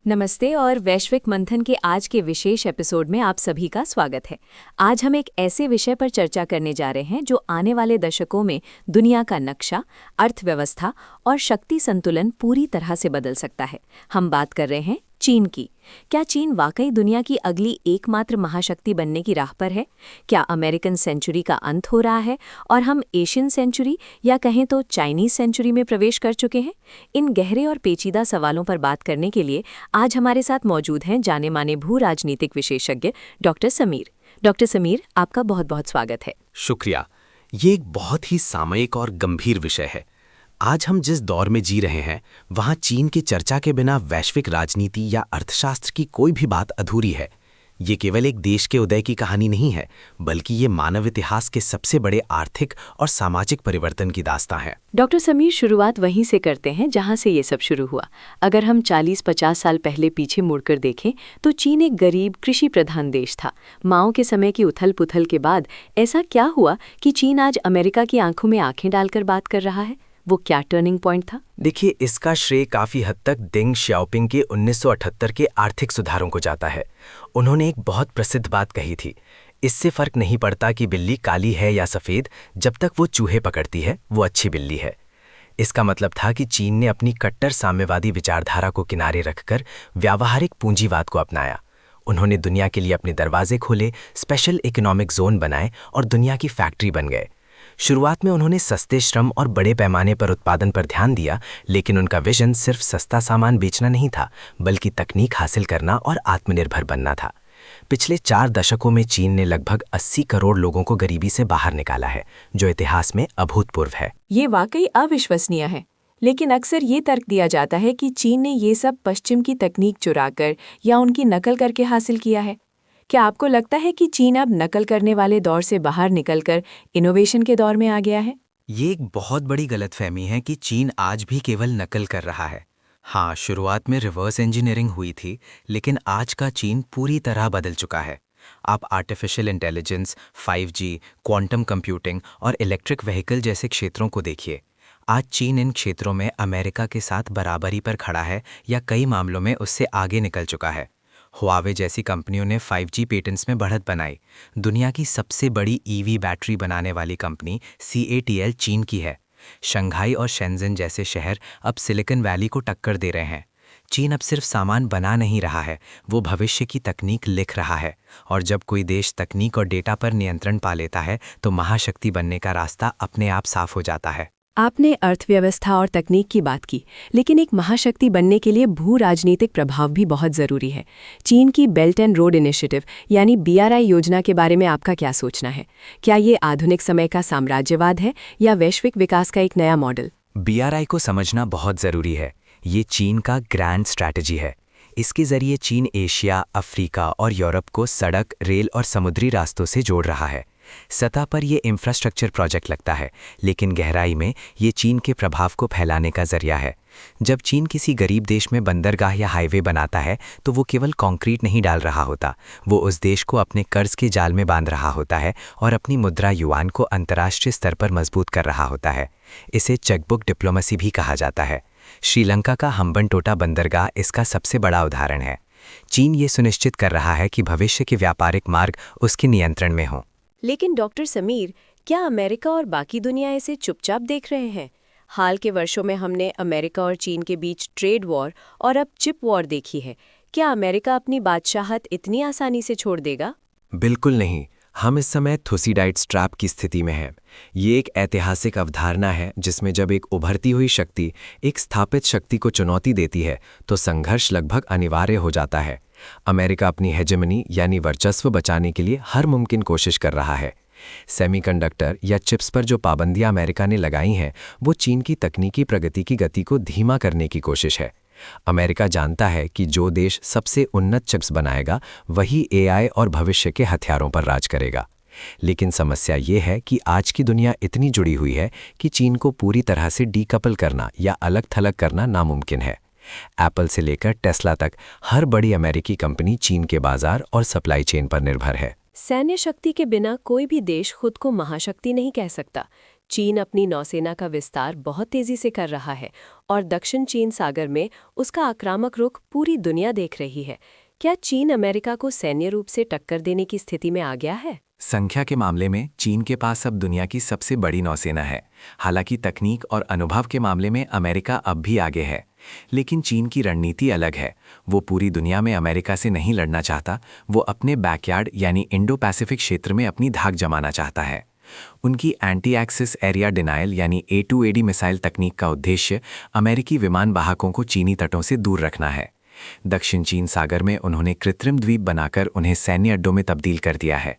नमस्ते और वैश्विक मंथन के आज के विशेष एपिसोड में आप सभी का स्वागत है। आज हम एक ऐसे विषय पर चर्चा करने जा रहे हैं जो आने वाले दशकों में दुनिया का नक्शा, अर्थव्यवस्था और शक्ति संतुलन पूरी तरह से बदल सकता है। हम बात कर रहे हैं चीन की। क्या चीन वाकई दुनिया की अगली एकमात्र महाशक्ति बनने की राह पर है? क्या अमेरिकन सेंचुरी का अंत हो रहा है और हम एशियन सेंचुरी या कहें तो चाइनीज सेंचुरी में प्रवेश कर चुके हैं? इन गहरे और पेचीदा सवालों पर बात करने के लिए आज हमारे साथ मौजूद हैं जाने माने भू राजनीतिक विशेषज्ञ डॉक्टर समीर। डॉक्टर समीर, आपका बहुत बहुत स्वागत है। शुक्रिया। ये एक बहुत ही सामयिक और गंभीर विषय है। आज हम जिस दौर में जी रहे हैं वहाँ चीन की चर्चा के बिना वैश्विक राजनीति या अर्थशास्त्र की कोई भी बात अधूरी है। ये केवल एक देश के उदय की कहानी नहीं है, बल्कि ये मानव इतिहास के सबसे बड़े आर्थिक और सामाजिक परिवर्तन की दास्तां है। डॉक्टर समीर, शुरुआत वहीं से करते हैं जहां से ये सब शुरू हुआ। अगर हम 40-50 साल पहले पीछे मुड़कर देखें तो चीन एक गरीब कृषि प्रधान देश था। माओ के समय की उथल पुथल के बाद ऐसा क्या हुआ कि चीन आज अमेरिका की आंखों में आंखें डालकर बात कर रहा है? वो क्या टर्निंग पॉइंट था? देखिए, इसका श्रेय काफी हद तक डेंग शियाओपिंग के 1978 के आर्थिक सुधारों को जाता है। उन्होंने एक बहुत प्रसिद्ध बात कही थी, इससे फर्क नहीं पड़ता कि बिल्ली काली है या सफेद, जब तक वो चूहे पकड़ती है वो अच्छी बिल्ली है। इसका मतलब था कि चीन ने अपनी कट्टर साम्यवादी विचारधारा को किनारे रखकर व्यावहारिक पूंजीवाद को अपनाया। उन्होंने दुनिया के लिए अपने दरवाजे खोले, स्पेशल इकोनॉमिक जोन बनाए और दुनिया की फैक्ट्री बन गए। शुरुआत में उन्होंने सस्ते श्रम और बड़े पैमाने पर उत्पादन पर ध्यान दिया, लेकिन उनका विजन सिर्फ सस्ता सामान बेचना नहीं था, बल्कि तकनीक हासिल करना और आत्मनिर्भर बनना था। पिछले 4 दशकों में चीन ने लगभग 80 करोड़ लोगों को गरीबी से बाहर निकाला है, जो इतिहास में अभूतपूर्व है। ये वाकई अविश्वसनीय है, लेकिन अक्सर ये तर्क दिया जाता है कि चीन ने ये सब पश्चिम की तकनीक चुराकर या उनकी नकल करके हासिल किया है। क्या आपको लगता है कि चीन अब नकल करने वाले दौर से बाहर निकलकर इनोवेशन के दौर में आ गया है? ये एक बहुत बड़ी गलतफहमी है कि चीन आज भी केवल नकल कर रहा है। हाँ, शुरुआत में रिवर्स इंजीनियरिंग हुई थी, लेकिन आज का चीन पूरी तरह बदल चुका है। आप artificial intelligence, 5G, quantum computing और इलेक्ट्रिक व्हीकल जैसे क्षेत्रों को देखिए। आज चीन इन क्षेत्रों में अमेरिका के साथ बराबरी पर खड़ा है या कई मामलों में उससे आगे निकल चुका है। हुआवे जैसी कंपनियों ने 5G पेटेंट्स में बढ़त बनाई। दुनिया की सबसे बड़ी ईवी बैटरी बनाने वाली कंपनी CATL चीन की है। शंघाई और शेंजन जैसे शहर अब सिलिकॉन वैली को टक्कर दे रहे हैं। चीन अब सिर्फ सामान बना नहीं रहा है, वो भविष्य की तकनीक लिख रहा है। और जब कोई देश तकनीक और डेटा पर नियंत्रण पा लेता है तो महाशक्ति बनने का रास्ता अपने आप साफ हो जाता है। आपने अर्थव्यवस्था और तकनीक की बात की, लेकिन एक महाशक्ति बनने के लिए भू राजनीतिक प्रभाव भी बहुत ज़रूरी है। चीन की बेल्ट एंड रोड इनिशिएटिव यानी BRI योजना के बारे में आपका क्या सोचना है? क्या ये आधुनिक समय का साम्राज्यवाद है या वैश्विक विकास का एक नया मॉडल? BRI को समझना बहुत ज़रूरी है। ये चीन का ग्रैंड स्ट्रैटेजी है। इसके ज़रिए चीन एशिया, अफ्रीका और यूरोप को सड़क, रेल और समुद्री रास्तों से जोड़ रहा है। सतह पर ये इंफ्रास्ट्रक्चर प्रोजेक्ट लगता है, लेकिन गहराई में ये चीन के प्रभाव को फैलाने का जरिया है। जब चीन किसी गरीब देश में बंदरगाह या हाईवे बनाता है तो वो केवल कंक्रीट नहीं डाल रहा होता, वो उस देश को अपने कर्ज के जाल में बांध रहा होता है और अपनी मुद्रा युआन को अंतर्राष्ट्रीय स्तर पर मजबूत कर रहा होता है। इसे चेकबुक डिप्लोमेसी भी कहा जाता है। श्रीलंका का हम्बनटोटा बंदरगाह इसका सबसे बड़ा उदाहरण है। चीन ये सुनिश्चित कर रहा है कि भविष्य के व्यापारिक मार्ग उसके नियंत्रण में हों। लेकिन डॉक्टर समीर, क्या अमेरिका और बाकी दुनिया इसे चुपचाप देख रहे हैं? हाल के वर्षों में हमने अमेरिका और चीन के बीच ट्रेड वॉर और अब चिप वॉर देखी है। क्या अमेरिका अपनी बादशाहत इतनी आसानी से छोड़ देगा? बिल्कुल नहीं। हम इस समय थुसीडाइड्स ट्रैप की स्थिति में हैं। ये एक ऐतिहासिक अवधारणा है जिसमें जब एक उभरती हुई शक्ति एक स्थापित शक्ति को चुनौती देती है तो संघर्ष लगभग अनिवार्य हो जाता है। अमेरिका अपनी हेजेमनी यानी वर्चस्व बचाने के लिए हर मुमकिन कोशिश कर रहा है। सेमीकंडक्टर या चिप्स पर जो पाबंदियां अमेरिका ने लगाई हैं, वो चीन की तकनीकी प्रगति की गति को धीमा करने की कोशिश है। अमेरिका जानता है कि जो देश सबसे उन्नत चिप्स बनाएगा वही AI और भविष्य के हथियारों पर राज करेगा। लेकिन समस्या ये है कि आज की दुनिया इतनी जुड़ी हुई है कि चीन को पूरी तरह से डीकपल करना या अलग थलग करना नामुमकिन है। एप्पल से लेकर टेस्ला तक हर बड़ी अमेरिकी कंपनी चीन के बाजार और सप्लाई चेन पर निर्भर है। सैन्य शक्ति के बिना कोई भी देश खुद को महाशक्ति नहीं कह सकता। चीन अपनी नौसेना का विस्तार बहुत तेजी से कर रहा है और दक्षिण चीन सागर में उसका आक्रामक रुख पूरी दुनिया देख रही है। क्या चीन अमेरिका को सैन्य रूप से टक्कर देने की स्थिति में आ गया है? संख्या के मामले में चीन के पास अब दुनिया की सबसे बड़ी नौसेना है। हालांकि तकनीक और अनुभव के मामले में अमेरिका अब भी आगे है, लेकिन चीन की रणनीति अलग है। वो पूरी दुनिया में अमेरिका से नहीं लड़ना चाहता, वो अपने बैकयार्ड यानी इंडो पैसिफिक क्षेत्र में अपनी धाक जमाना चाहता है। उनकी एंटी एक्सिस एरिया डिनायल यानी A2AD मिसाइल तकनीक का उद्देश्य अमेरिकी विमान वाहकों को चीनी तटों से दूर रखना है। दक्षिण चीन सागर में उन्होंने कृत्रिम द्वीप बनाकर उन्हें सैन्य अड्डों में तब्दील कर दिया है।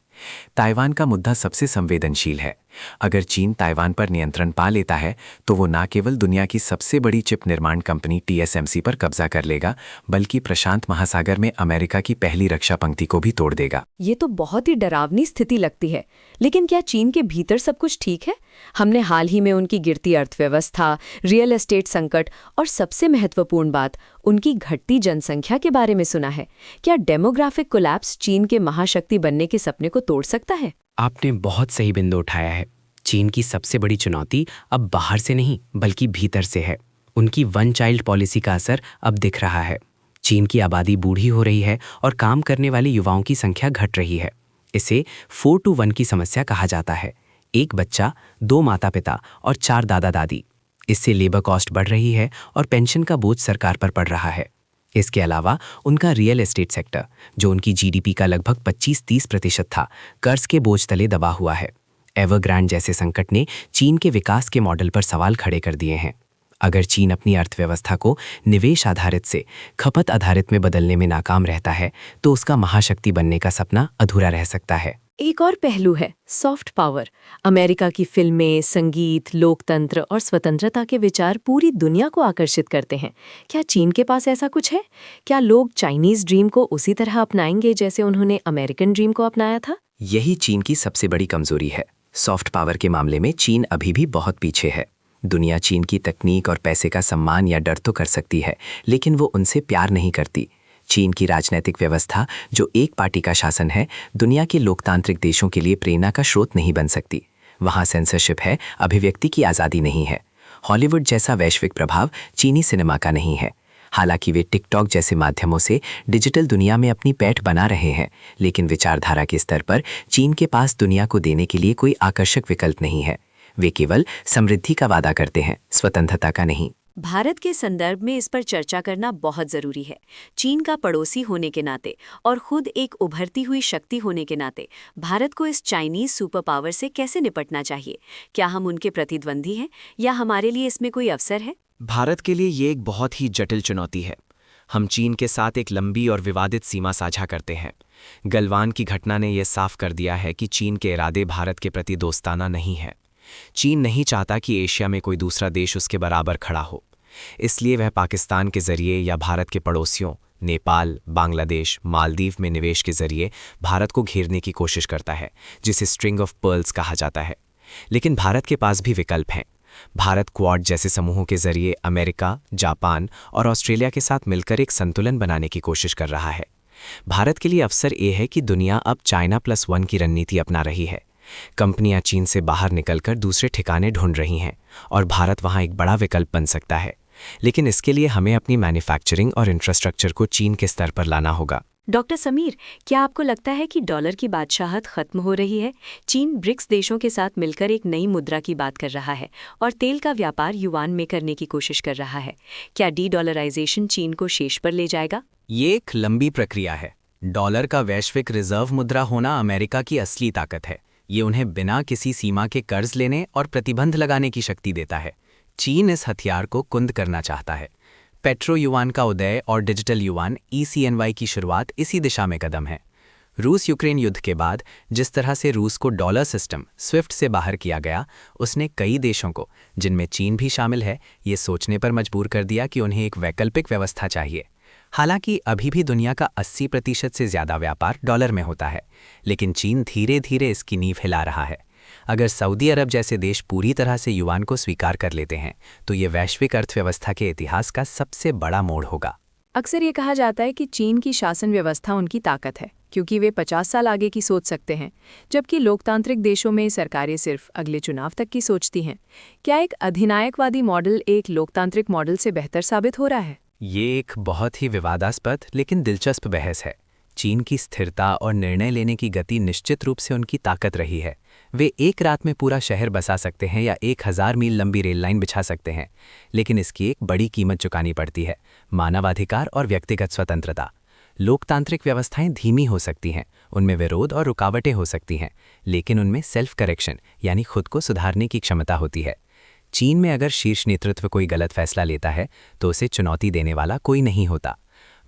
ताइवान का मुद्दा सबसे संवेदनशील है। अगर चीन ताइवान पर नियंत्रण पा लेता है तो वो न केवल दुनिया की सबसे बड़ी चिप निर्माण कंपनी TSMC पर कब्जा कर लेगा, बल्कि प्रशांत महासागर में अमेरिका की पहली रक्षा पंक्ति को भी तोड़ देगा। ये तो बहुत ही डरावनी स्थिति लगती है। लेकिन क्या चीन के भीतर सब कुछ ठीक है? हमने हाल ही में उनकी गिरती अर्थव्यवस्था, रियल एस्टेट संकट और सबसे महत्वपूर्ण बात, उनकी घटती जनसंख्या के बारे में सुना है। क्या डेमोग्राफिक कोलैप्स चीन के महाशक्ति बनने के सपने को तोड़ सकता है? आपने बहुत सही बिंदु उठाया है। चीन की सबसे बड़ी चुनौती अब बाहर से नहीं बल्कि भीतर से है। उनकी वन चाइल्ड पॉलिसी का असर अब दिख रहा है। चीन की आबादी बूढ़ी हो रही है और काम करने वाले युवाओं की संख्या घट रही है। इसे 4-to-1 की समस्या कहा जाता है। एक बच्चा, 2 माता पिता और 4 दादा दादी। इससे लेबर कॉस्ट बढ़ रही है और पेंशन का बोझ सरकार पर पड़ रहा है। इसके अलावा उनका रियल एस्टेट सेक्टर, जो उनकी GDP का लगभग 25-30% था, कर्ज के बोझ तले दबा हुआ है। एवरग्रांड जैसे संकट ने चीन के विकास के मॉडल पर सवाल खड़े कर दिए हैं। अगर चीन अपनी अर्थव्यवस्था को निवेश आधारित से खपत आधारित में बदलने में नाकाम रहता है तो उसका महाशक्ति बनने का सपना अधूरा रह सकता है। एक और पहलू है सॉफ्ट पावर। अमेरिका की फिल्में, संगीत, लोकतंत्र और स्वतंत्रता के विचार पूरी दुनिया को आकर्षित करते हैं। क्या चीन के पास ऐसा कुछ है? क्या लोग चाइनीज ड्रीम को उसी तरह अपनाएंगे जैसे उन्होंने अमेरिकन ड्रीम को अपनाया था? यही चीन की सबसे बड़ी कमजोरी है। सॉफ्ट पावर के मामले में चीन अभी भी बहुत पीछे है। दुनिया चीन की तकनीक और पैसे का सम्मान या डर तो कर सकती है, लेकिन वो उनसे प्यार नहीं करती। चीन की राजनीतिक व्यवस्था, जो एक पार्टी का शासन है, दुनिया के लोकतांत्रिक देशों के लिए प्रेरणा का स्रोत नहीं बन सकती। वहाँ सेंसरशिप है, अभिव्यक्ति की आज़ादी नहीं है। हॉलीवुड जैसा वैश्विक प्रभाव चीनी सिनेमा का नहीं है। हालांकि वे टिकटॉक जैसे माध्यमों से डिजिटल दुनिया में अपनी पैठ बना रहे हैं, लेकिन विचारधारा के स्तर पर चीन के पास दुनिया को देने के लिए कोई आकर्षक विकल्प नहीं है। वे केवल समृद्धि का वादा करते हैं, स्वतंत्रता का नहीं। भारत के संदर्भ में इस पर चर्चा करना बहुत जरूरी है। चीन का पड़ोसी होने के नाते और खुद एक उभरती हुई शक्ति होने के नाते भारत को इस चाइनीज सुपर पावर से कैसे निपटना चाहिए? क्या हम उनके प्रतिद्वंदी हैं या हमारे लिए इसमें कोई अवसर है? भारत के लिए ये एक बहुत ही जटिल चुनौती है। हम चीन के साथ एक लंबी और विवादित सीमा साझा करते हैं। गलवान की घटना ने यह साफ कर दिया है कि चीन के इरादे भारत के प्रति दोस्ताना नहीं है। चीन नहीं चाहता कि एशिया में कोई दूसरा देश उसके बराबर खड़ा हो, इसलिए वह पाकिस्तान के जरिए या भारत के पड़ोसियों नेपाल, बांग्लादेश, मालदीव में निवेश के जरिए भारत को घेरने की कोशिश करता है, जिसे स्ट्रिंग ऑफ पर्ल्स कहा जाता है। लेकिन भारत के पास भी विकल्प हैं। भारत क्वाड जैसे समूहों के जरिए अमेरिका, जापान और ऑस्ट्रेलिया के साथ मिलकर एक संतुलन बनाने की कोशिश कर रहा है। भारत के लिए अवसर ये है कि दुनिया अब China+1 की रणनीति अपना रही है। कंपनियां चीन से बाहर निकलकर दूसरे ठिकाने ढूंढ रही हैं और भारत वहां एक बड़ा विकल्प बन सकता है। लेकिन इसके लिए हमें अपनी मैन्युफैक्चरिंग और इंफ्रास्ट्रक्चर को चीन के स्तर पर लाना होगा। डॉक्टर समीर, क्या आपको लगता है कि डॉलर की बादशाहत खत्म हो रही है? चीन ब्रिक्स देशों के साथ मिलकर एक नई मुद्रा की बात कर रहा है और तेल का व्यापार युआन में करने की कोशिश कर रहा है। क्या डी-डॉलराइजेशन चीन को शेष पर ले जाएगा? ये एक लंबी प्रक्रिया है। डॉलर का वैश्विक रिजर्व मुद्रा होना अमेरिका की असली ताकत है। ये उन्हें बिना किसी सीमा के कर्ज लेने और प्रतिबंध लगाने की शक्ति देता है। चीन इस हथियार को कुंद करना चाहता है। पेट्रो युआन का उदय और डिजिटल युआन ECNY की शुरुआत इसी दिशा में कदम है। रूस यूक्रेन युद्ध के बाद जिस तरह से रूस को डॉलर सिस्टम स्विफ्ट से बाहर किया गया, उसने कई देशों को, जिनमें चीन भी शामिल है, ये सोचने पर मजबूर कर दिया कि उन्हें एक वैकल्पिक व्यवस्था चाहिए। हालांकि अभी भी दुनिया का 80% से ज़्यादा व्यापार डॉलर में होता है, लेकिन चीन धीरे धीरे इसकी नींव हिला रहा है। अगर सऊदी अरब जैसे देश पूरी तरह से युआन को स्वीकार कर लेते हैं तो ये वैश्विक अर्थव्यवस्था के इतिहास का सबसे बड़ा मोड़ होगा। अक्सर ये कहा जाता है कि चीन की शासन व्यवस्था उनकी ताकत है, क्योंकि वे 50 साल आगे की सोच सकते हैं, जबकि लोकतांत्रिक देशों में सरकारें सिर्फ अगले चुनाव तक की सोचती हैं। क्या एक अधिनायकवादी मॉडल एक लोकतांत्रिक मॉडल से बेहतर साबित हो रहा है? ये एक बहुत ही विवादास्पद लेकिन दिलचस्प बहस है। चीन की स्थिरता और निर्णय लेने की गति निश्चित रूप से उनकी ताकत रही है। वे एक रात में पूरा शहर बसा सकते हैं या 1000 मील लंबी रेल लाइन बिछा सकते हैं, लेकिन इसकी एक बड़ी कीमत चुकानी पड़ती है: मानवाधिकार और व्यक्तिगत स्वतंत्रता। लोकतांत्रिक व्यवस्थाएं धीमी हो सकती हैं, उनमें विरोध और रुकावटें हो सकती हैं, लेकिन उनमें सेल्फ करेक्शन यानी खुद को सुधारने की क्षमता होती है। चीन में अगर शीर्ष नेतृत्व कोई गलत फैसला लेता है तो उसे चुनौती देने वाला कोई नहीं होता।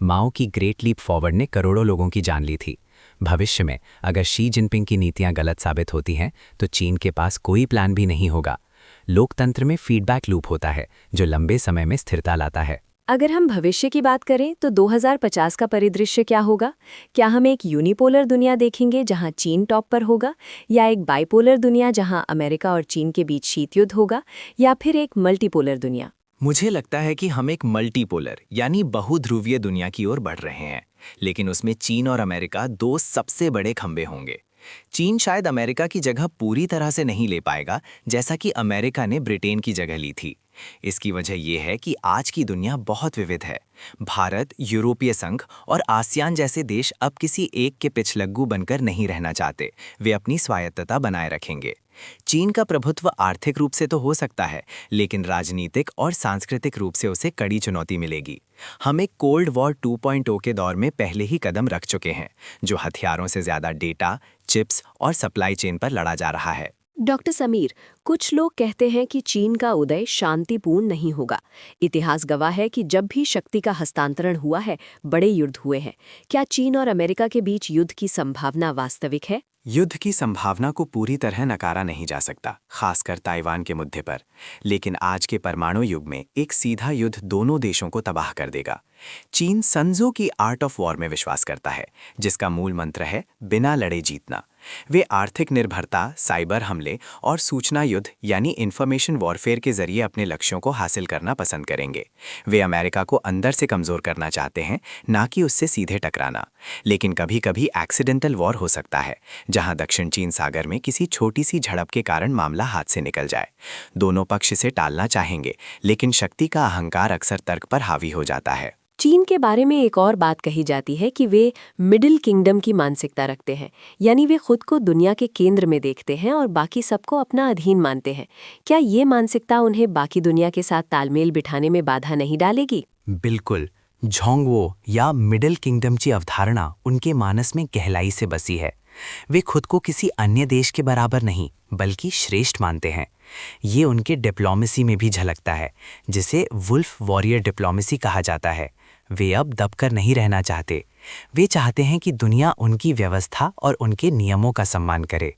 माओ की ग्रेट लीप फॉरवर्ड ने करोड़ों लोगों की जान ली थी। भविष्य में अगर शी जिनपिंग की नीतियां गलत साबित होती हैं तो चीन के पास कोई प्लान भी नहीं होगा। लोकतंत्र में फीडबैक लूप होता है जो लंबे समय में स्थिरता लाता है। अगर हम भविष्य की बात करें तो 2050 का परिदृश्य क्या होगा? क्या हम एक यूनिपोलर दुनिया देखेंगे जहां चीन टॉप पर होगा, या एक बाइपोलर दुनिया जहां अमेरिका और चीन के बीच शीत युद्ध होगा, या फिर एक मल्टीपोलर दुनिया? मुझे लगता है कि हम एक मल्टीपोलर यानी बहुध्रुवीय दुनिया की ओर बढ़ रहे हैं, लेकिन उसमें चीन और अमेरिका दो सबसे बड़े खंभे होंगे। चीन शायद अमेरिका की जगह पूरी तरह से नहीं ले पाएगा, जैसा कि अमेरिका ने ब्रिटेन की जगह ली थी। इसकी वजह यह है कि आज की दुनिया बहुत विविध है। भारत, यूरोपीय संघ और आसियान जैसे देश अब किसी एक के पिछलग्गू बनकर नहीं रहना चाहते। वे अपनी स्वायत्तता बनाए रखेंगे। चीन का प्रभुत्व आर्थिक रूप से तो हो सकता है, लेकिन राजनीतिक और सांस्कृतिक रूप से उसे कड़ी चुनौती मिलेगी। हम एक कोल्ड वॉर 2.0 के दौर में पहले ही कदम रख चुके हैं, जो हथियारों से ज्यादा डेटा, चिप्स और सप्लाई चेन पर लड़ा जा रहा है। डॉक्टर समीर, कुछ लोग कहते हैं कि चीन का उदय शांतिपूर्ण नहीं होगा। इतिहास गवाह है कि जब भी शक्ति का हस्तांतरण हुआ है, बड़े युद्ध हुए हैं। क्या चीन और अमेरिका के बीच युद्ध की संभावना वास्तविक है? युद्ध की संभावना को पूरी तरह नकारा नहीं जा सकता, खासकर ताइवान के मुद्दे पर। लेकिन आज के परमाणु युग में एक सीधा युद्ध दोनों देशों को तबाह कर देगा। चीन संजो की आर्ट ऑफ वॉर में विश्वास करता है, जिसका मूल मंत्र है बिना लड़े जीतना। वे आर्थिक निर्भरता, साइबर हमले और सूचना युद्ध यानी इंफॉर्मेशन वॉरफेयर के जरिए अपने लक्ष्यों को हासिल करना पसंद करेंगे। वे अमेरिका को अंदर से कमजोर करना चाहते हैं, ना कि उससे सीधे टकराना। लेकिन कभी कभी एक्सीडेंटल वॉर हो सकता है, जहां दक्षिण चीन सागर में किसी छोटी सी झड़प के कारण मामला हाथ से निकल जाए। दोनों पक्ष इसे टालना चाहेंगे, लेकिन शक्ति का अहंकार अक्सर तर्क पर हावी हो जाता है। चीन के बारे में एक और बात कही जाती है कि वे मिडिल किंगडम की मानसिकता रखते हैं, यानी वे खुद को दुनिया के केंद्र में देखते हैं और बाकी सबको अपना अधीन मानते हैं। क्या ये मानसिकता उन्हें बाकी दुनिया के साथ तालमेल बिठाने में बाधा नहीं डालेगी? बिल्कुल। झोंगवो या मिडिल किंगडम की अवधारणा उनके मानस में गहराई से बसी है। वे खुद को किसी अन्य देश के बराबर नहीं बल्कि श्रेष्ठ मानते हैं। ये उनके डिप्लोमेसी में भी झलकता है, जिसे वुल्फ वॉरियर डिप्लोमेसी कहा जाता है। वे अब दबकर नहीं रहना चाहते। वे चाहते हैं कि दुनिया उनकी व्यवस्था और उनके नियमों का सम्मान करे।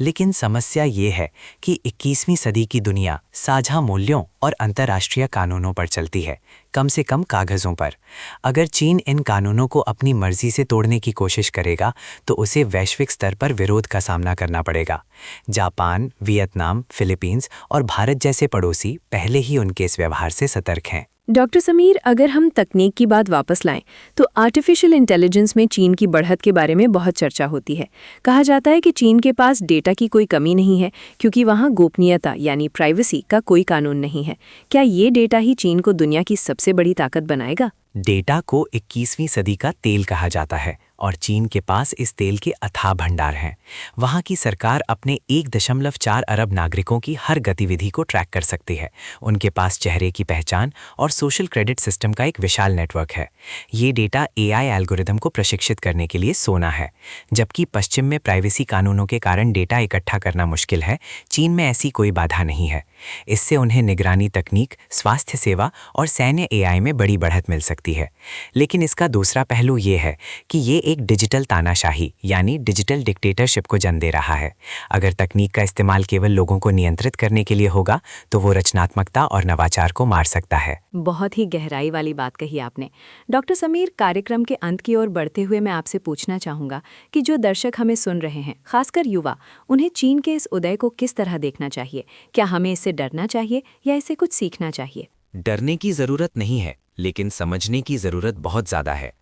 लेकिन समस्या ये है कि 21वीं सदी की दुनिया साझा मूल्यों और अंतर्राष्ट्रीय कानूनों पर चलती है, कम से कम कागज़ों पर। अगर चीन इन कानूनों को अपनी मर्जी से तोड़ने की कोशिश करेगा तो उसे वैश्विक स्तर पर विरोध का सामना करना पड़ेगा। जापान, वियतनाम, फिलीपींस और भारत जैसे पड़ोसी पहले ही उनके इस व्यवहार से सतर्क हैं। डॉक्टर समीर, अगर हम तकनीक की बात वापस लाएं तो आर्टिफिशियल इंटेलिजेंस में चीन की बढ़त के बारे में बहुत चर्चा होती है। कहा जाता है कि चीन के पास डेटा की कोई कमी नहीं है, क्योंकि वहाँ गोपनीयता यानी प्राइवेसी का कोई कानून नहीं है। क्या ये डेटा ही चीन को दुनिया की सबसे बड़ी ताकत बनाएगा? डेटा को 21वीं सदी का तेल कहा जाता है और चीन के पास इस तेल के अथाह भंडार हैं। वहाँ की सरकार अपने 1.4 अरब नागरिकों की हर गतिविधि को ट्रैक कर सकती है। उनके पास चेहरे की पहचान और सोशल क्रेडिट सिस्टम का एक विशाल नेटवर्क है। ये डेटा AI एल्गोरिदम को प्रशिक्षित करने के लिए सोना है। जबकि पश्चिम में प्राइवेसी कानूनों के कारण डेटा इकट्ठा करना मुश्किल है, चीन में ऐसी कोई बाधा नहीं है। इससे उन्हें निगरानी तकनीक, स्वास्थ्य सेवा और सैन्य AI में बड़ी बढ़त मिल सकती है। लेकिन इसका दूसरा पहलू ये है कि ये एक डिजिटल तानाशाही यानी डिजिटल डिक्टेटरशिप को जन्म दे रहा है। अगर तकनीक का इस्तेमाल केवल लोगों को नियंत्रित करने के लिए होगा तो वो रचनात्मकता और नवाचार को मार सकता है। बहुत ही गहराई वाली बात कही आपने। डॉक्टर समीर, कार्यक्रम के अंत की ओर बढ़ते हुए मैं आपसे पूछना चाहूँगा कि जो दर्शक हमें सुन रहे हैं, खासकर युवा, उन्हें चीन के इस उदय को किस तरह देखना चाहिए? क्या हमें इससे डरना चाहिए या इससे कुछ सीखना चाहिए? डरने की जरूरत नहीं है, लेकिन समझने की जरूरत बहुत ज्यादा है।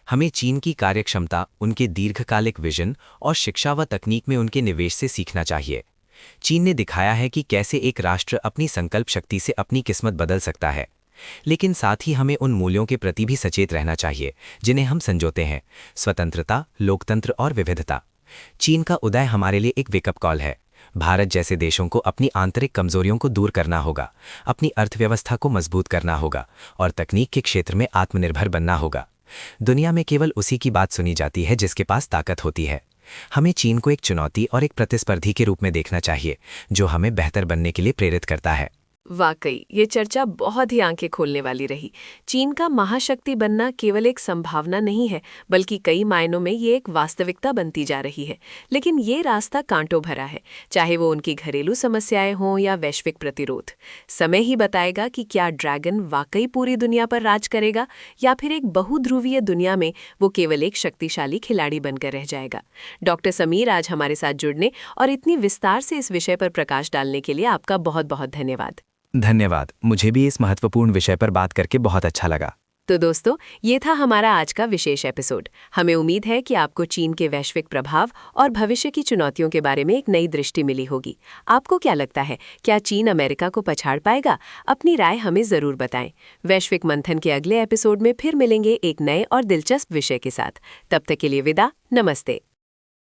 हमें चीन की कार्यक्षमता, उनके दीर्घकालिक विजन और शिक्षा व तकनीक में उनके निवेश से सीखना चाहिए। चीन ने दिखाया है कि कैसे एक राष्ट्र अपनी संकल्प शक्ति से अपनी किस्मत बदल सकता है। लेकिन साथ ही हमें उन मूल्यों के प्रति भी सचेत रहना चाहिए जिन्हें हम संजोते हैं: स्वतंत्रता, लोकतंत्र और विविधता। चीन का उदय हमारे लिए एक वेकअप कॉल है। भारत जैसे देशों को अपनी आंतरिक कमजोरियों को दूर करना होगा, अपनी अर्थव्यवस्था को मजबूत करना होगा और तकनीक के क्षेत्र में आत्मनिर्भर बनना होगा। दुनिया में केवल उसी की बात सुनी जाती है जिसके पास ताकत होती है। हमें चीन को एक चुनौती और एक प्रतिस्पर्धी के रूप में देखना चाहिए जो हमें बेहतर बनने के लिए प्रेरित करता है। वाकई ये चर्चा बहुत ही आंखें खोलने वाली रही। चीन का महाशक्ति बनना केवल एक संभावना नहीं है, बल्कि कई मायनों में ये एक वास्तविकता बनती जा रही है। लेकिन ये रास्ता कांटों भरा है, चाहे वो उनकी घरेलू समस्याएं हों या वैश्विक प्रतिरोध। समय ही बताएगा कि क्या ड्रैगन वाकई पूरी दुनिया पर राज करेगा या फिर एक बहुध्रुवीय दुनिया में वो केवल एक शक्तिशाली खिलाड़ी बनकर रह जाएगा। डॉक्टर समीर, आज हमारे साथ जुड़ने और इतनी विस्तार से इस विषय पर प्रकाश डालने के लिए आपका बहुत बहुत धन्यवाद। धन्यवाद। मुझे भी इस महत्वपूर्ण विषय पर बात करके बहुत अच्छा लगा। तो दोस्तों, ये था हमारा आज का विशेष एपिसोड। हमें उम्मीद है कि आपको चीन के वैश्विक प्रभाव और भविष्य की चुनौतियों के बारे में एक नई दृष्टि मिली होगी। आपको क्या लगता है, क्या चीन अमेरिका को पछाड़ पाएगा? अपनी राय हमें ज़रूर बताएं। वैश्विक मंथन के अगले एपिसोड में फिर मिलेंगे एक नए और दिलचस्प विषय के साथ। तब तक के लिए विदा, नमस्ते।